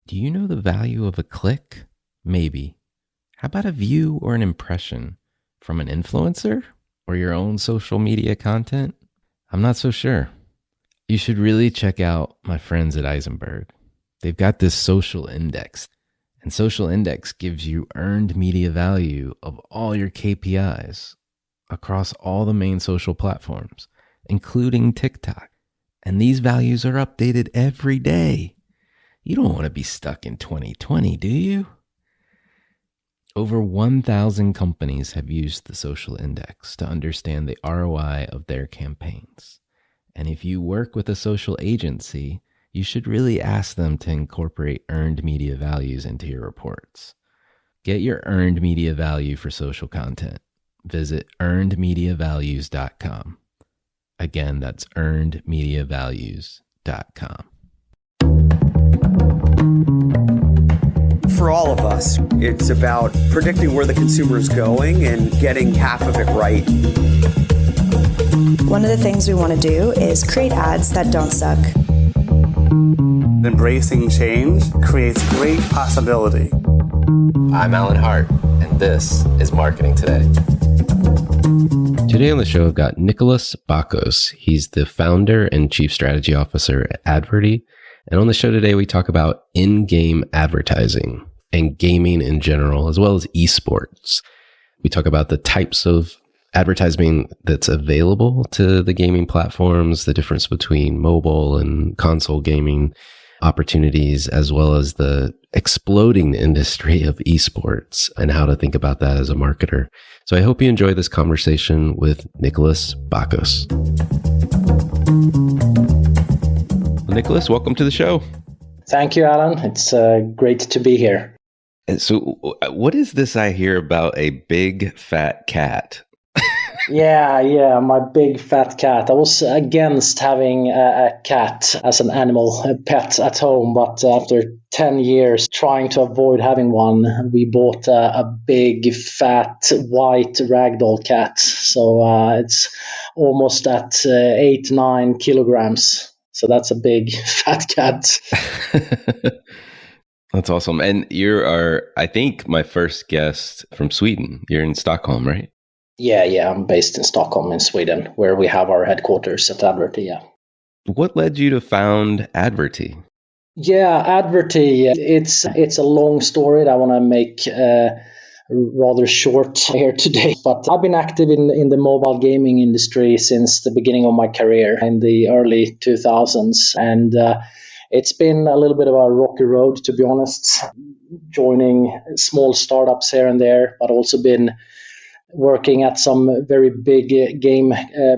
Do you know the value of a click? Maybe. How about a view or an impression from an influencer or your own social media content? I'm not so sure. You should really check out my friends at Eisenberg. They've got this social index, and social index gives you earned media value of all your KPIs across all the main social platforms, including TikTok. And these values are updated every day. You don't want to be stuck in 2020, do you? Over 1,000 companies have used the social index to understand the ROI of their campaigns. And if you work with a social agency, you should really ask them to incorporate earned media values into your reports. Get your earned media value for social content. Visit earnedmediavalues.com. Again, that's earnedmediavalues.com. For all of us, it's about predicting where the consumer is going and getting half of it right. One of the things we want to do is create ads that don't suck. Embracing change creates great possibility. I'm Alan Hart, and this is Marketing Today. Today on the show, I've got Niklas Bakos. He's the founder and chief strategy officer at Adverty. And on the show today, we talk about in-game advertising and gaming in general, as well as esports. We talk about the types of advertising that's available to the gaming platforms, the difference between mobile and console gaming opportunities, as well as the exploding industry of esports and how to think about that as a marketer. So I hope you enjoy this conversation with Niklas Bakos. Niklas, welcome to the show. Thank you, Alan. It's great to be here. So what is this I hear about a big fat cat? Yeah, my big fat cat. I was against having a cat as an animal, a pet at home, but after 10 years trying to avoid having one, we bought a big fat white ragdoll cat. So it's almost at 8-9 kilograms. So that's a big fat cat. That's awesome. And you are, I think, my first guest from Sweden. You're in Stockholm, right? Yeah. I'm based in Stockholm in Sweden, where we have our headquarters at Adverty, yeah. What led you to found Adverty? Yeah, Adverty, it's a long story that I want to make rather short here today. But I've been active in the mobile gaming industry since the beginning of my career in the early 2000s. And it's been a little bit of a rocky road, to be honest, joining small startups here and there, but also been working at some very big game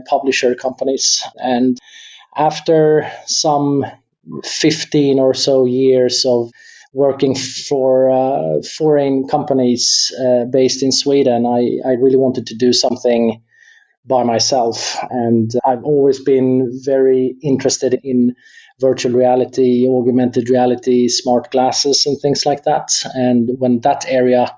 publisher companies. And after some 15 or so years of working for foreign companies based in Sweden, I really wanted to do something by myself. And I've always been very interested in virtual reality, augmented reality, smart glasses, and things like that. And when that area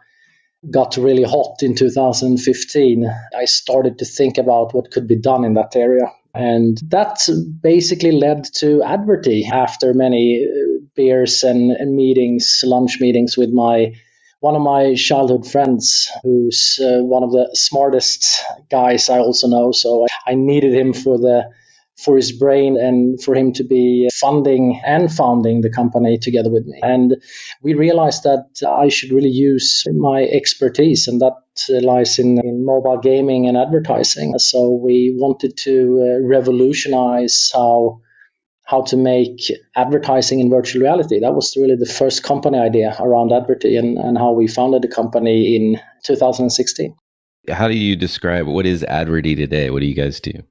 got really hot in 2015, I started to think about what could be done in that area. And that basically led to Adverty after many beers and meetings, lunch meetings with one of my childhood friends, who's one of the smartest guys I also know. So I needed him for his brain and for him to be funding and founding the company together with me. And we realized that I should really use my expertise, and that lies in mobile gaming and advertising. So we wanted to revolutionize how to make advertising in virtual reality. That was really the first company idea around Adverty, and how we founded the company in 2016. How do you describe, what is Adverty today? What do you guys do?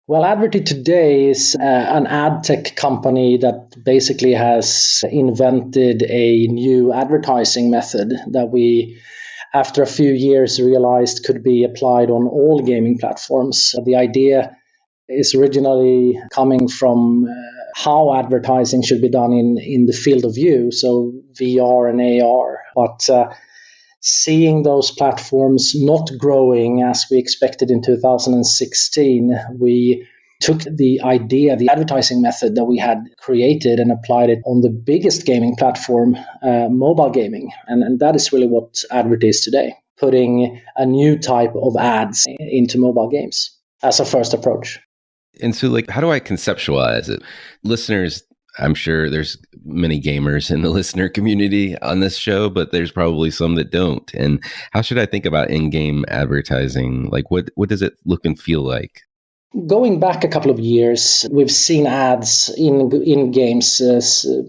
Well, Adverty today is an ad tech company that basically has invented a new advertising method that we, after a few years, realized could be applied on all gaming platforms. The idea is originally coming from how advertising should be done in the field of view, so VR and AR. But seeing those platforms not growing as we expected in 2016, we took the idea, the advertising method that we had created and applied it on the biggest gaming platform, mobile gaming. And that is really what Adverty is today, putting a new type of ads into mobile games as a first approach. And so, like, how do I conceptualize it? Listeners, I'm sure there's many gamers in the listener community on this show, but there's probably some that don't. And how should I think about in-game advertising? Like, what does it look and feel like? Going back a couple of years, we've seen ads in games,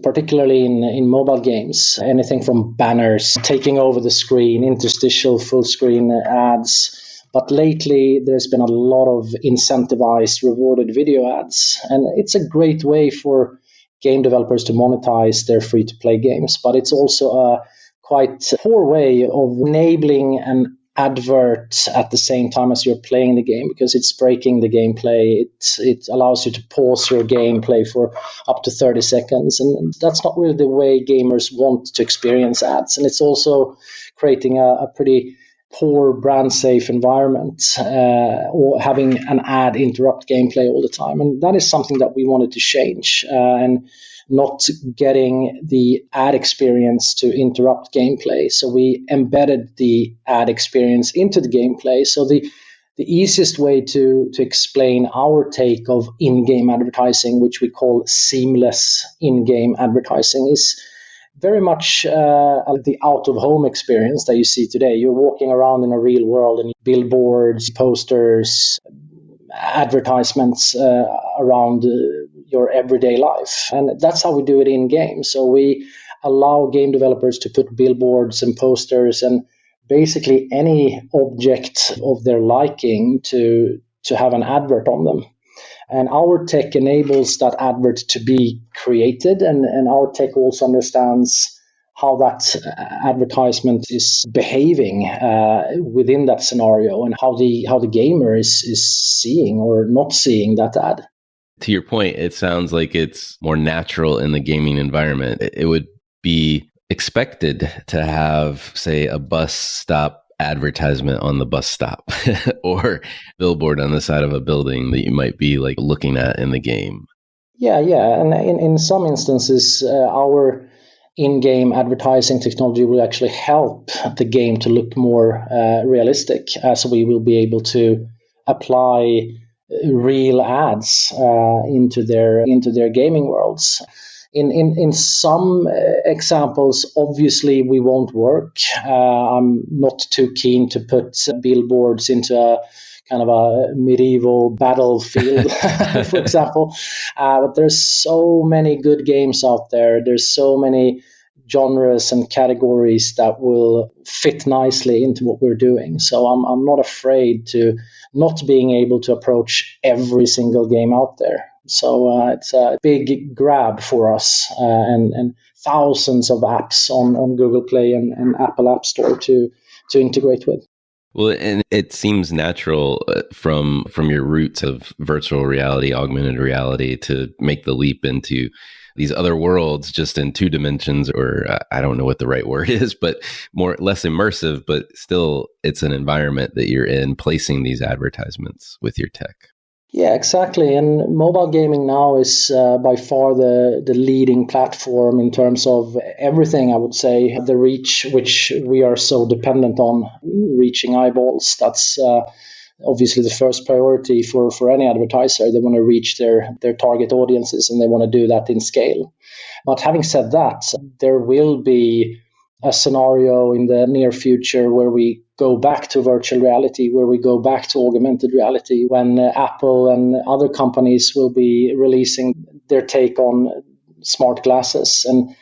particularly in mobile games. Anything from banners taking over the screen, interstitial full screen ads. But lately, there's been a lot of incentivized, rewarded video ads. And it's a great way for game developers to monetize their free-to-play games. But it's also a quite poor way of enabling an advert at the same time as you're playing the game, because it's breaking the gameplay. It allows you to pause your gameplay for up to 30 seconds. And that's not really the way gamers want to experience ads. And it's also creating a pretty poor brand safe environment, or having an ad interrupt gameplay all the time. And that is something that we wanted to change, and not getting the ad experience to interrupt gameplay. So we embedded the ad experience into the gameplay. So the easiest way to explain our take of in-game advertising, which we call seamless in-game advertising, is very much the out-of-home experience that you see today. You're walking around in a real world, and billboards, posters, advertisements around your everyday life. And that's how we do it in-game. So we allow game developers to put billboards and posters and basically any object of their liking to have an advert on them. And our tech enables that advert to be created, and our tech also understands how that advertisement is behaving within that scenario, and how the gamer is seeing or not seeing that ad. To your point, it sounds like it's more natural in the gaming environment. It would be expected to have, say, a bus stop advertisement on the bus stop or billboard on the side of a building that you might be like looking at in the game. Yeah. And in some instances, our in-game advertising technology will actually help the game to look more realistic, as we will be able to apply real ads into their gaming worlds. In some examples, obviously, we won't work. I'm not too keen to put billboards into a kind of a medieval battlefield, for example. But there's so many good games out there. There's so many genres and categories that will fit nicely into what we're doing. So I'm not afraid to not being able to approach every single game out there. So it's a big grab for us, and thousands of apps on Google Play and Apple App Store to integrate with. Well, and it seems natural from your roots of virtual reality, augmented reality, to make the leap into these other worlds just in 2 dimensions, or I don't know what the right word is, but less immersive, but still it's an environment that you're in, placing these advertisements with your tech. Yeah, exactly. And mobile gaming now is by far the leading platform in terms of everything, I would say. The reach, which we are so dependent on, reaching eyeballs, that's obviously the first priority for any advertiser. They want to reach their target audiences, and they want to do that in scale. But having said that, there will be a scenario in the near future where we go back to virtual reality, where we go back to augmented reality, when Apple and other companies will be releasing their take on smart glasses. And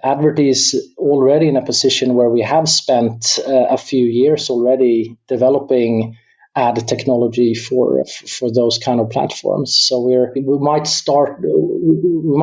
Adverty is already in a position where we have spent a few years already developing ad technology for those kind of platforms. So we might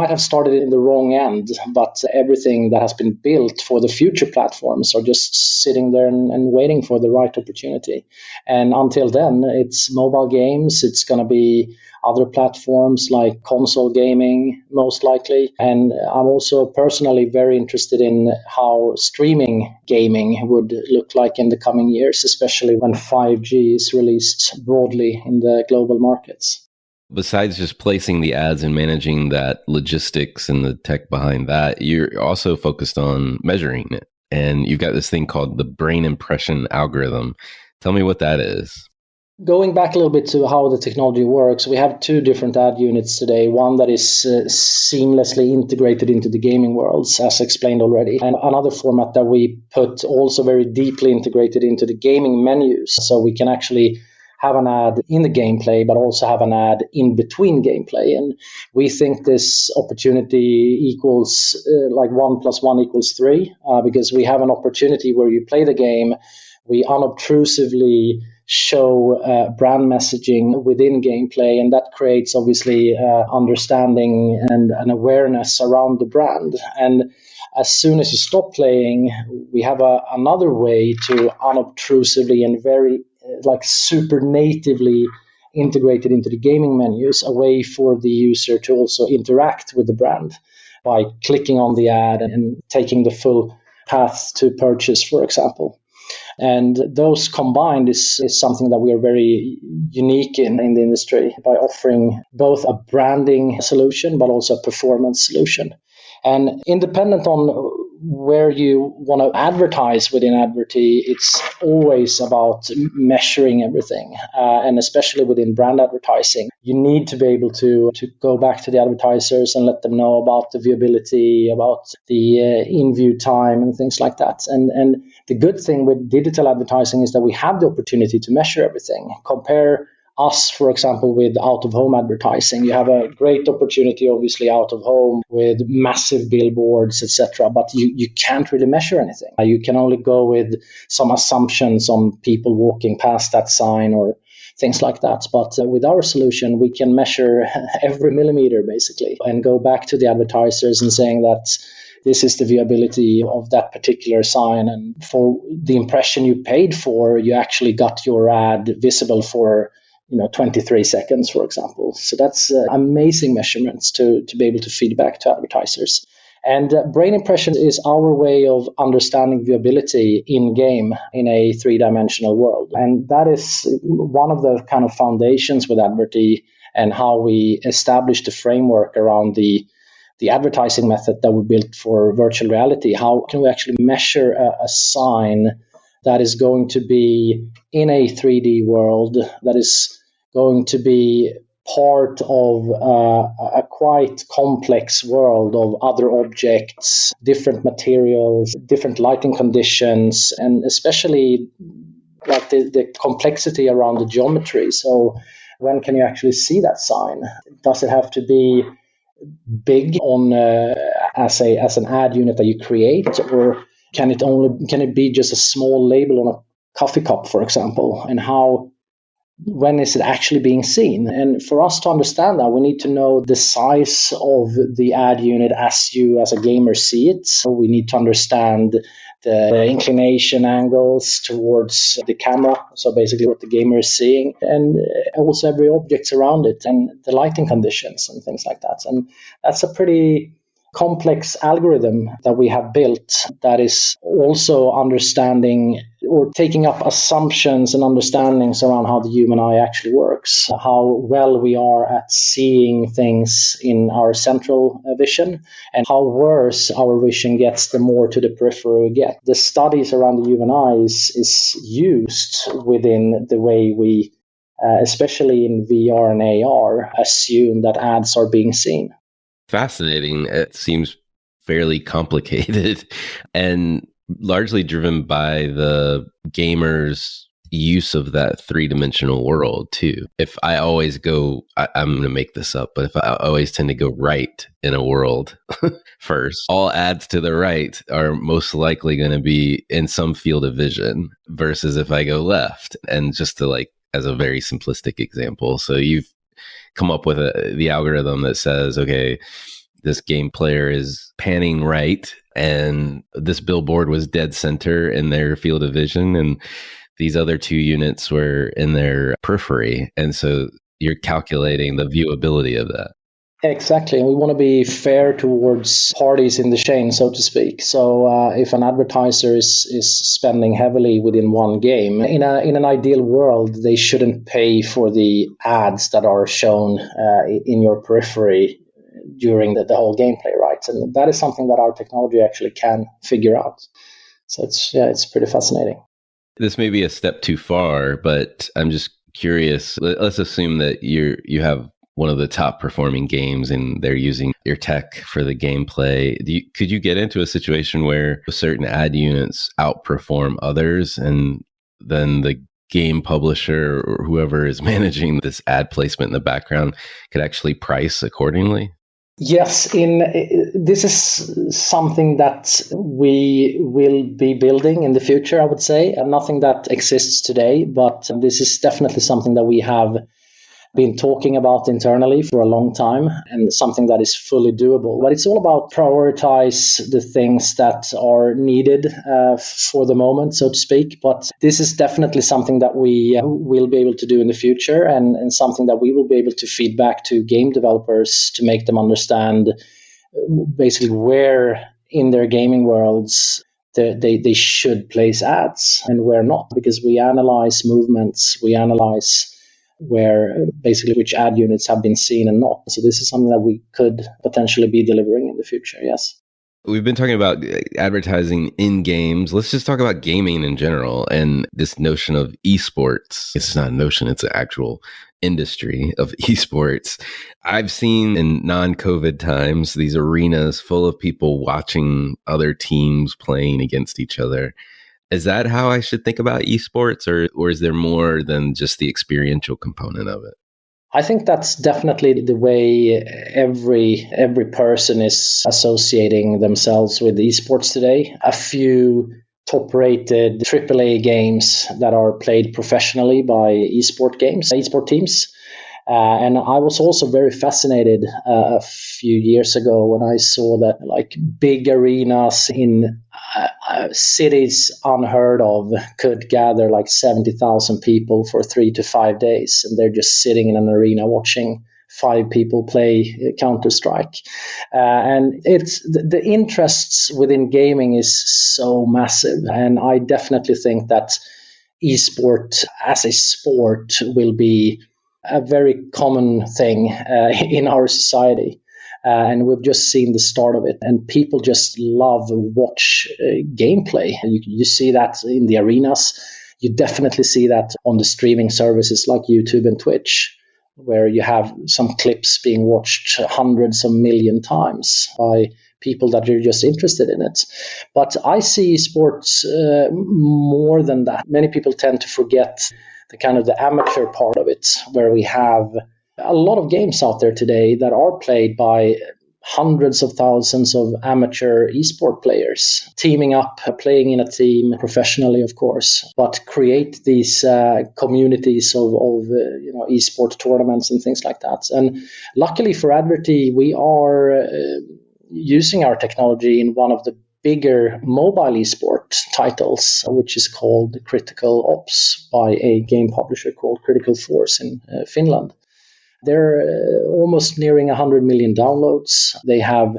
have started in the wrong end, but everything that has been built for the future platforms are just sitting there and waiting for the right opportunity. And until then, it's mobile games. It's going to be other platforms like console gaming, most likely. And I'm also personally very interested in how streaming gaming would look like in the coming years, especially when 5G is released broadly in the global markets. Besides just placing the ads and managing that logistics and the tech behind that, you're also focused on measuring it. And you've got this thing called the brain impression algorithm. Tell me what that is. Going back a little bit to how the technology works, we have two different ad units today. One that is seamlessly integrated into the gaming worlds, as explained already, and another format that we put also very deeply integrated into the gaming menus. So we can actually have an ad in the gameplay, but also have an ad in between gameplay. And we think this opportunity equals like 1 + 1 = 3, because we have an opportunity where you play the game, we unobtrusively show brand messaging within gameplay, and that creates obviously understanding and an awareness around the brand. And as soon as you stop playing, we have another way to unobtrusively and very like super natively integrated into the gaming menus, a way for the user to also interact with the brand by clicking on the ad and taking the full path to purchase, for example. And those combined is something that we are very unique in the industry, by offering both a branding solution but also a performance solution. And independent on where you want to advertise within Adverty, it's always about measuring everything. And especially within brand advertising, you need to be able to go back to the advertisers and let them know about the viewability, about the in-view time and things like that. And the good thing with digital advertising is that we have the opportunity to measure everything. Compare us, for example, with out-of-home advertising. You have a great opportunity, obviously, out-of-home with massive billboards, etc. But you can't really measure anything. You can only go with some assumptions on people walking past that sign or things like that. But with our solution, we can measure every millimeter, basically, and go back to the advertisers and saying that this is the viewability of that particular sign. And for the impression you paid for, you actually got your ad visible for 23 seconds, for example. So that's amazing measurements to be able to feed back to advertisers. And brain impression is our way of understanding viewability in-game in a three-dimensional world. And that is one of the kind of foundations with Adverty and how we established the framework around the advertising method that we built for virtual reality. How can we actually measure a sign that is going to be in a 3D world, that is going to be part of a quite complex world of other objects, different materials, different lighting conditions, and especially like the complexity around the geometry. So when can you actually see that sign? Does it have to be big on as an ad unit that you create, or can it be just a small label on a coffee cup, for example? And when is it actually being seen? And for us to understand that, we need to know the size of the ad unit as you as a gamer see it. So we need to understand the inclination angles towards the camera, so basically what the gamer is seeing, and also every object around it and the lighting conditions and things like that. And that's a pretty complex algorithm that we have built that is also understanding or taking up assumptions and understandings around how the human eye actually works, how well we are at seeing things in our central vision, and how worse our vision gets the more to the periphery we get. The studies around the human eye is used within the way we, especially in VR and AR, assume that ads are being seen. Fascinating. It seems fairly complicated and largely driven by the gamer's use of that three-dimensional world too. If I always go, I'm going to make this up, but if I always tend to go right in a world first, all ads to the right are most likely going to be in some field of vision versus if I go left. And just to as a very simplistic example, so you've come up with the algorithm that says, okay, this game player is panning right, and this billboard was dead center in their field of vision, and these other two units were in their periphery. And so you're calculating the viewability of that. Exactly. And we want to be fair towards parties in the chain, so to speak. So if an advertiser is spending heavily within one game, in an ideal world, they shouldn't pay for the ads that are shown in your periphery during the whole gameplay, right? And that is something that our technology actually can figure out. So it's pretty fascinating. This may be a step too far, but I'm just curious. Let's assume that you have one of the top performing games and they're using your tech for the gameplay. Could you get into a situation where certain ad units outperform others and then the game publisher or whoever is managing this ad placement in the background could actually price accordingly? Yes, this is something that we will be building in the future, I would say. Nothing that exists today, but this is definitely something that we have been talking about internally for a long time and something that is fully doable. But it's all about prioritize the things that are needed for the moment, so to speak. But this is definitely something that we will be able to do in the future and something that we will be able to feed back to game developers to make them understand basically where in their gaming worlds they should place ads and where not, because we analyze movements, we analyze where basically which ad units have been seen and not. So this is something that we could potentially be delivering in the future, yes. We've been talking about advertising in games. Let's just talk about gaming in general and this notion of esports. It's not a notion, it's an actual industry of esports. I've seen in non-COVID times these arenas full of people watching other teams playing against each other. Is that how I should think about esports, or is there more than just the experiential component of it? I think that's definitely the way every person is associating themselves with esports today. A few top-rated AAA games that are played professionally by esport teams. And I was also very fascinated a few years ago when I saw that like big arenas in cities unheard of could gather like 70,000 people for 3 to 5 days. And they're just sitting in an arena watching 5 people play Counter-Strike. And it's the interests within gaming is so massive. And I definitely think that esport as a sport will be a very common thing in our society. And we've just seen the start of it. And people just love watch gameplay. You see that in the arenas. You definitely see that on the streaming services like YouTube and Twitch, where you have some clips being watched hundreds of million times by people that are just interested in it. But I see sports more than that. Many people tend to forget the kind of the amateur part of it, where we have a lot of games out there today that are played by hundreds of thousands of amateur esport players teaming up, playing in a team professionally, of course, but create these communities of esport tournaments and things like that. And luckily for Adverty, we are using our technology in one of the bigger mobile esport titles, which is called Critical Ops by a game publisher called Critical Force in Finland. They're almost nearing 100 million downloads. They have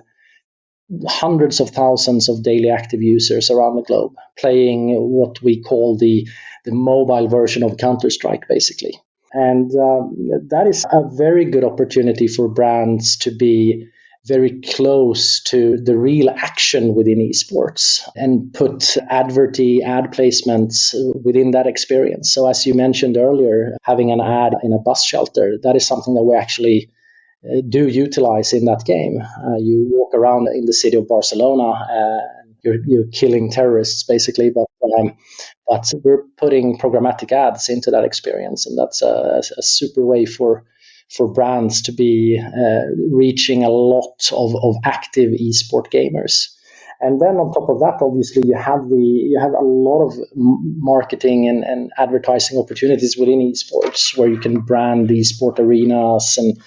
hundreds of thousands of daily active users around the globe playing what we call the mobile version of Counter-Strike, basically. And that is a very good opportunity for brands to be very close to the real action within esports and put Adverty ad placements within that experience. So as you mentioned earlier, having an ad in a bus shelter, that is something that we actually do utilize in that game. You walk around in the city of Barcelona, you're killing terrorists basically, but we're putting programmatic ads into that experience, and that's a super way for brands to be reaching a lot of active esport gamers. And then on top of that, obviously, you have a lot of marketing and advertising opportunities within esports, where you can brand the esport arenas and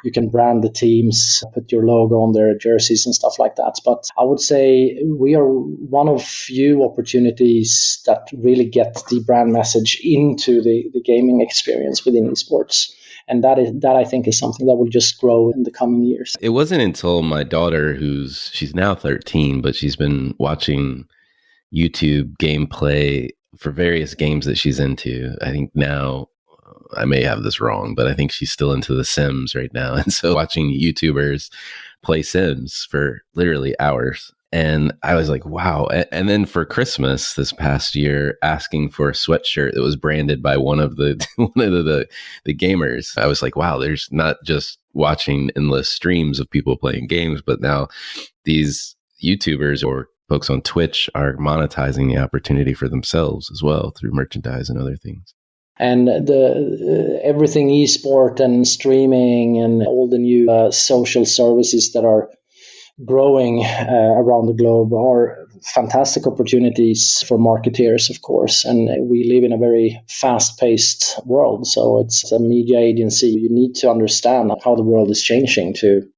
you can brand the teams, put your logo on their jerseys and stuff like that. But I would say we are one of few opportunities that really get the brand message into the gaming experience within esports. And that I think is something that will just grow in the coming years. It wasn't until my daughter, she's now 13, but she's been watching YouTube gameplay for various games that she's into. I think now, I may have this wrong, but I think she's still into The Sims right now. And so watching YouTubers play Sims for literally hours. And I was like, wow. And then for Christmas this past year, asking for a sweatshirt that was branded by one of the the gamers. I was like, wow, there's not just watching endless streams of people playing games, but now these YouTubers or folks on Twitch are monetizing the opportunity for themselves as well through merchandise and other things. And the everything esport and streaming and all the new social services that are growing around the globe are fantastic opportunities for marketeers, of course. And we live in a very fast-paced world. So it's a media agency. You need to understand how the world is changing to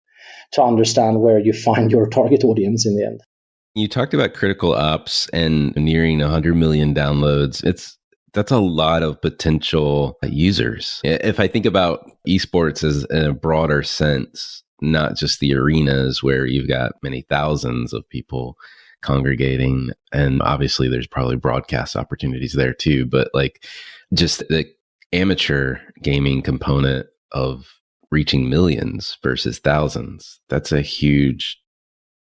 understand where you find your target audience in the end. You talked about critical ops and nearing 100 million downloads. That's a lot of potential users. If I think about esports as in a broader sense, not just the arenas where you've got many thousands of people congregating, and obviously there's probably broadcast opportunities there too, but like just the amateur gaming component of reaching millions versus thousands, that's a huge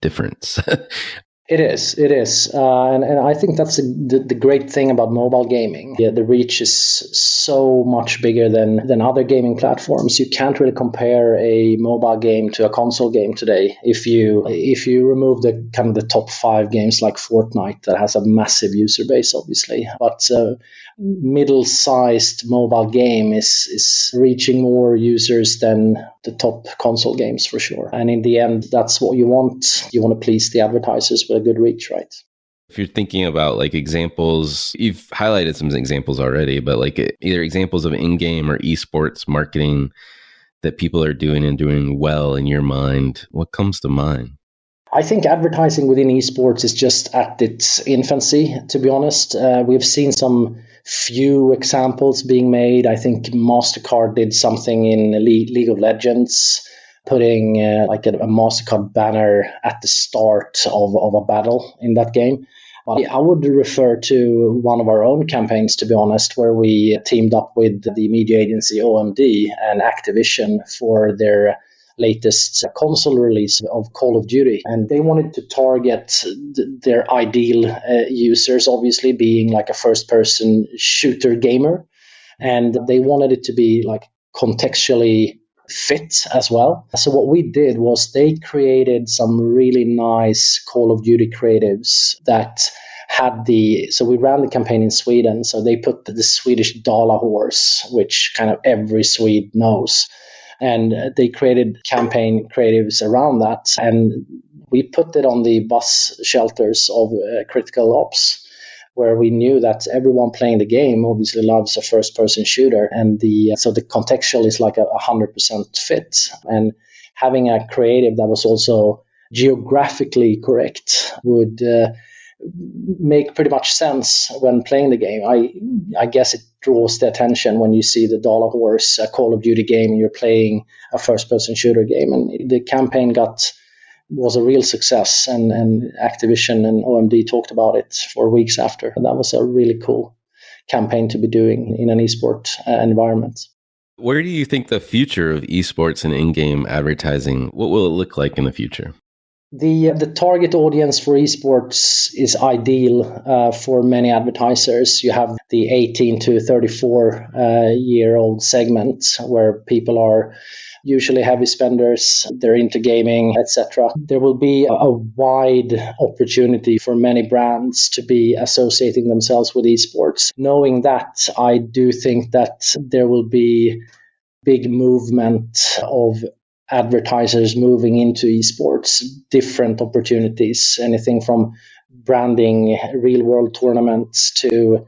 difference. It is. And I think that's the great thing about mobile gaming. Yeah, the reach is so much bigger than other gaming platforms. You can't really compare a mobile game to a console game today. If you remove the kind of the top 5 games like Fortnite, that has a massive user base, obviously. But middle-sized mobile game is reaching more users than the top console games for sure. And in the end, that's what you want. You want to please the advertisers with a good reach, right? If you're thinking about like examples, you've highlighted some examples already, but like either examples of in-game or esports marketing that people are doing and doing well in your mind, what comes to mind? I think advertising within esports is just at its infancy, to be honest. We've seen some few examples being made. I think MasterCard did something in League of Legends, putting like a MasterCard banner at the start of a battle in that game. But I would refer to one of our own campaigns, to be honest, where we teamed up with the media agency OMD and Activision for their latest console release of Call of Duty. And they wanted to target their ideal users, obviously being like a first-person shooter gamer. And they wanted it to be like contextually fit as well. So what we did was they created some really nice Call of Duty creatives that had so we ran the campaign in Sweden. So they put the Swedish Dala horse, which kind of every Swede knows. And they created campaign creatives around that. And we put it on the bus shelters of Critical Ops, where we knew that everyone playing the game obviously loves a first-person shooter. And so the contextual is like 100% fit. And having a creative that was also geographically correct would make pretty much sense when playing the game. I guess it draws the attention when you see the Dollar Horse, a Call of Duty game, and you're playing a first-person shooter game. And the campaign was a real success, and Activision and OMD talked about it for weeks after. And that was a really cool campaign to be doing in an esport environment. Where do you think the future of esports and in-game advertising, what will it look like in the future? The target audience for esports is ideal for many advertisers. You have the 18 to 34 year old segment where people are usually heavy spenders, they're into gaming, etc. There will be a wide opportunity for many brands to be associating themselves with esports. Knowing that, I do think that there will be big movement of advertisers moving into esports, different opportunities, anything from branding real world tournaments to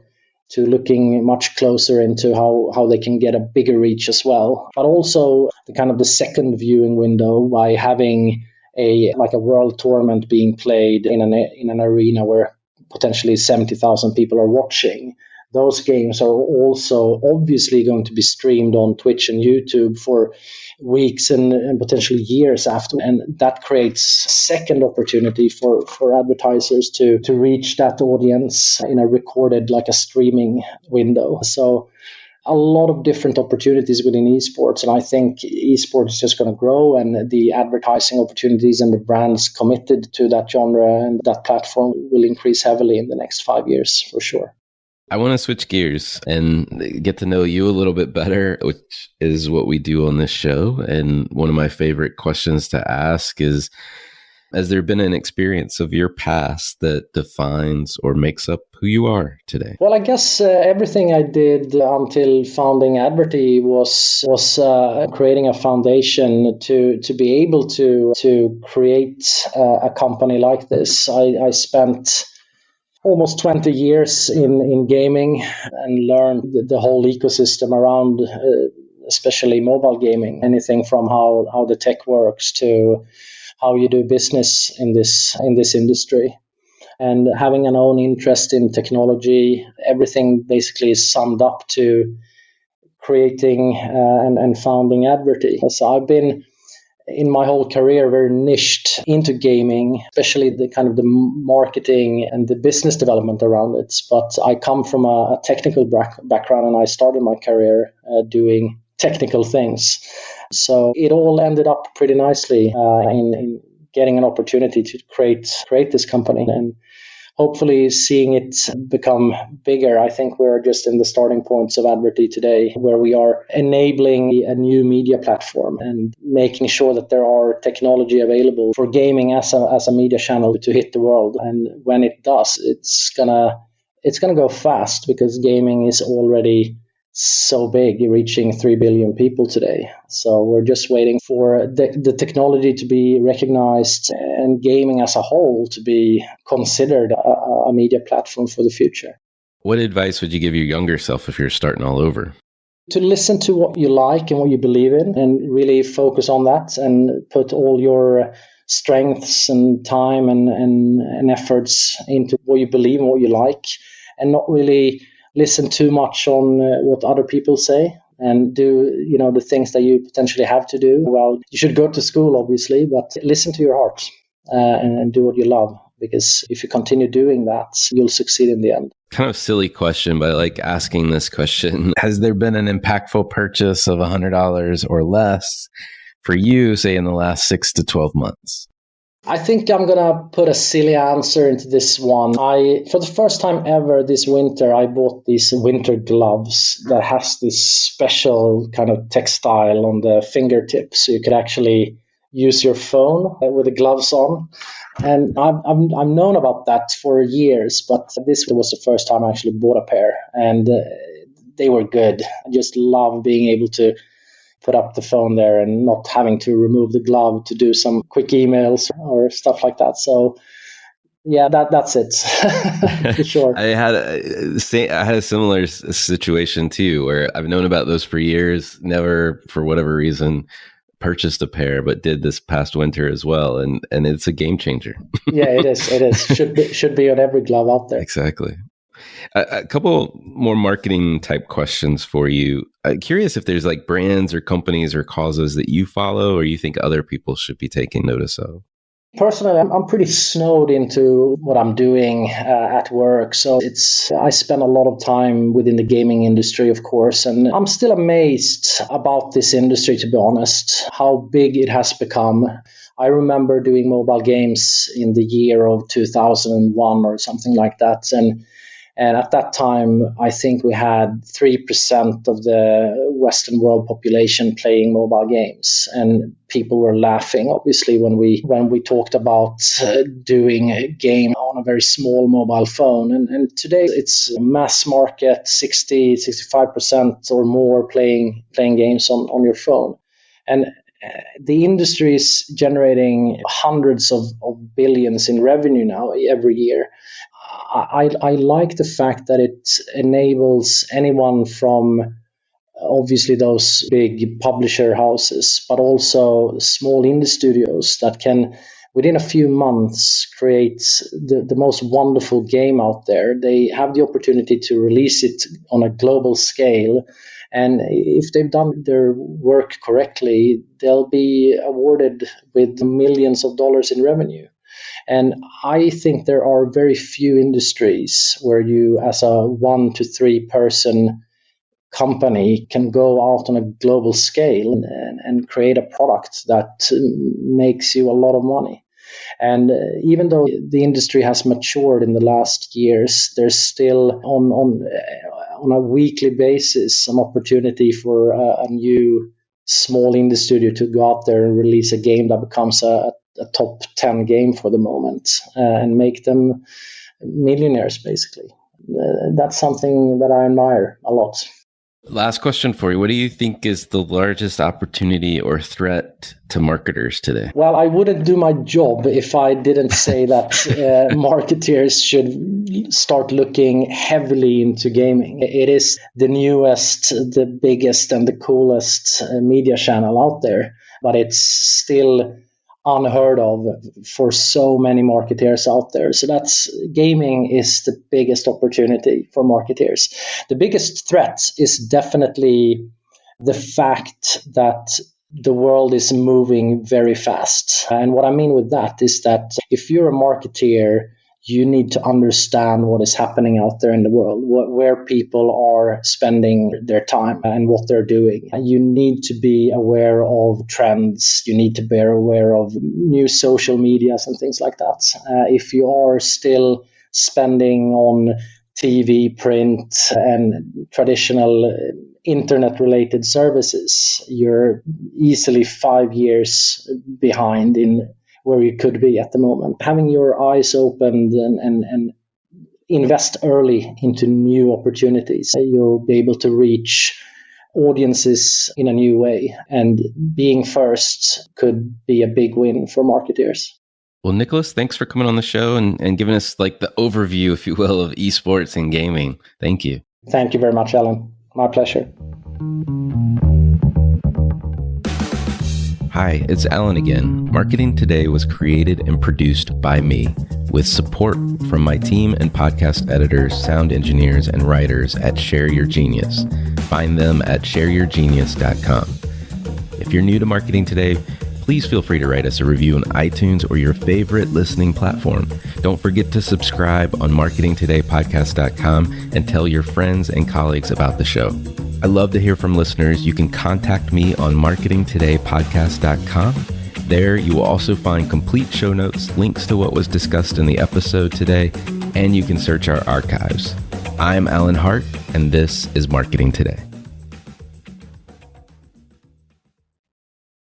looking much closer into how they can get a bigger reach as well. But also the kind of the second viewing window by having a world tournament being played in an arena where potentially 70,000 people are watching. those games are also obviously going to be streamed on Twitch and YouTube for weeks and potentially years after. And that creates a second opportunity for advertisers to reach that audience in a recorded, like a streaming window. So a lot of different opportunities within esports. And I think esports is just going to grow, and the advertising opportunities and the brands committed to that genre and that platform will increase heavily in the next 5 years for sure. I want to switch gears and get to know you a little bit better, which is what we do on this show. And one of my favorite questions to ask is, has there been an experience of your past that defines or makes up who you are today? Well, I guess everything I did until founding Adverty was creating a foundation to be able to create a company like this. I spent almost 20 years in gaming and learned the whole ecosystem around, especially mobile gaming. Anything from how the tech works to how you do business in this industry. And having an own interest in technology, everything basically is summed up to creating and founding Adverty. So I've been, in my whole career, very niched into gaming, especially the kind of the marketing and the business development around it. But I come from a technical background, and I started my career doing technical things. So it all ended up pretty nicely in getting an opportunity to create this company and hopefully seeing it become bigger. I think we're just in the starting points of Adverty today, where we are enabling a new media platform and making sure that there are technology available for gaming as a media channel to hit the world. And when it does, it's gonna go fast, because gaming is already so big, reaching 3 billion people today. So we're just waiting for the technology to be recognized and gaming as a whole to be considered a media platform for the future. What advice would you give your younger self if you're starting all over? To listen to what you like and what you believe in, and really focus on that and put all your strengths and time and efforts into what you believe and what you like, and not really listen too much on what other people say, and do the things that you potentially have to do. Well, you should go to school, obviously, but listen to your heart and do what you love, because if you continue doing that, you'll succeed in the end. Kind of silly question, but I like asking this question. Has there been an impactful purchase of $100 or less for you, say, in the last 6 to 12 months? I think I'm going to put a silly answer into this one. For the first time ever this winter, I bought these winter gloves that has this special kind of textile on the fingertips, so you could actually use your phone with the gloves on. And I've known about that for years, but this was the first time I actually bought a pair, and they were good. I just love being able to put up the phone there and not having to remove the glove to do some quick emails or stuff like that. So yeah, that's it for sure. I had a similar situation too, where I've known about those for years, never for whatever reason purchased a pair, but did this past winter as well, and it's a game changer. Yeah, it is. Should be on every glove out there. Exactly. A couple more marketing type questions for you. Curious if there's like brands or companies or causes that you follow or you think other people should be taking notice of. Personally, I'm pretty snowed into what I'm doing at work. So I spend a lot of time within the gaming industry, of course, and I'm still amazed about this industry, to be honest, how big it has become. I remember doing mobile games in the year of 2001 or something like that. And at that time, I think we had 3% of the Western world population playing mobile games. And people were laughing, obviously, when we talked about doing a game on a very small mobile phone. And today, it's mass market, 65% or more playing games on your phone. And the industry is generating hundreds of billions in revenue now every year. I like the fact that it enables anyone from obviously those big publisher houses, but also small indie studios that can within a few months create the most wonderful game out there. They have the opportunity to release it on a global scale. And if they've done their work correctly, they'll be awarded with millions of dollars in revenue. And I think there are very few industries where you, as a 1 to 3 person company, can go out on a global scale and create a product that makes you a lot of money. And even though the industry has matured in the last years, there's still on a weekly basis an opportunity for a new small indie studio to go out there and release a game that becomes a top 10 game for the moment and make them millionaires, basically. That's something that I admire a lot. Last question for you. What do you think is the largest opportunity or threat to marketers today? Well, I wouldn't do my job if I didn't say that marketeers should start looking heavily into gaming. It is the newest, the biggest, and the coolest media channel out there, but it's still unheard of for so many marketeers out there. So gaming is the biggest opportunity for marketeers. The biggest threat is definitely the fact that the world is moving very fast. And what I mean with that is that if you're a marketeer, you need to understand what is happening out there in the world, where people are spending their time and what they're doing. You need to be aware of trends. You need to be aware of new social medias and things like that. If you are still spending on TV, print, and traditional internet-related services, you're easily 5 years behind in where you could be at the moment. Having your eyes opened and invest early into new opportunities, you'll be able to reach audiences in a new way. And being first could be a big win for marketeers. Well, Niklas, thanks for coming on the show and giving us like the overview, if you will, of esports and gaming. Thank you. Thank you very much, Alan. My pleasure. Hi, it's Alan again. Marketing Today was created and produced by me, with support from my team and podcast editors, sound engineers, and writers at Share Your Genius. Find them at shareyourgenius.com. If you're new to Marketing Today, please feel free to write us a review on iTunes or your favorite listening platform. Don't forget to subscribe on marketingtodaypodcast.com and tell your friends and colleagues about the show. I love to hear from listeners. You can contact me on marketingtodaypodcast.com. There you will also find complete show notes, links to what was discussed in the episode today, and you can search our archives. I'm Alan Hart, and this is Marketing Today.